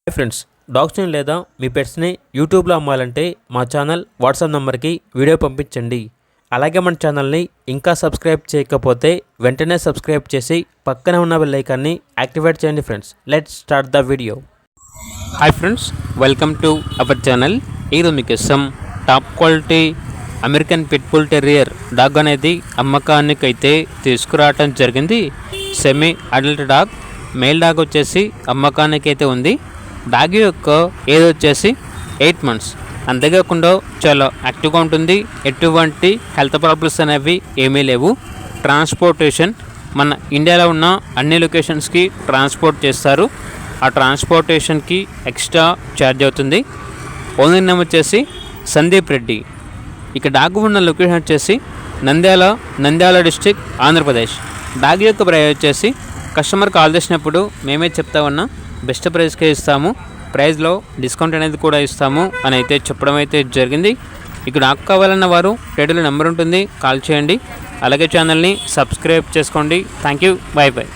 Hi friends, డాగ్స్ని లేదా మీ పెట్స్ని యూట్యూబ్లో అమ్మాలంటే మా ఛానల్ వాట్సాప్ నెంబర్కి వీడియో పంపించండి. అలాగే మన ఛానల్ని ఇంకా సబ్స్క్రైబ్ చేయకపోతే వెంటనే సబ్స్క్రైబ్ చేసి పక్కనే ఉన్న బెల్ ఐకాన్ని యాక్టివేట్ చేయండి. Friends, let's start the video. Hi friends, welcome to our channel. ఈరోజు మీకు top quality American pitbull terrier dog అనేది అమ్మకానికి అయితే తీసుకురావటం జరిగింది. Semi adult dog, male dog వచ్చేసి అమ్మకానికి అయితే ఉంది. డాగ్ యొక్క ఏజ్ వచ్చేసి 8 months. అంతేకాకుండా చాలా యాక్టివ్గా ఉంటుంది. ఎటువంటి హెల్త్ ప్రాబ్లమ్స్ అనేవి ఏమీ లేవు. ట్రాన్స్పోర్టేషన్ మన ఇండియాలో ఉన్న అన్ని లొకేషన్స్కి ట్రాన్స్పోర్ట్ చేస్తారు. ఆ ట్రాన్స్పోర్టేషన్కి ఎక్స్ట్రా ఛార్జ్ అవుతుంది. ఓనర్ నేమ్ వచ్చేసి సందీప్ రెడ్డి. ఇక డాగ్ ఉన్న లొకేషన్ వచ్చేసి నంద్యాల డిస్ట్రిక్ట్, ఆంధ్రప్రదేశ్. డాగ్ యొక్క ప్రైస్ వచ్చేసి కస్టమర్ కాల్ చేసినప్పుడు మేమే చెప్తా ఉన్నా బెస్ట్ ప్రైస్కే ఇస్తాము, ప్రైస్లో డిస్కౌంట్ అనేది కూడా ఇస్తాము అని అయితే చెప్పడం అయితే జరిగింది. ఇక నాకు కావాలన్న వారు టైటిల్ నెంబర్ ఉంటుంది, కాల్ చేయండి. అలాగే ఛానల్ని సబ్స్క్రైబ్ చేసుకోండి. Thank you, by by.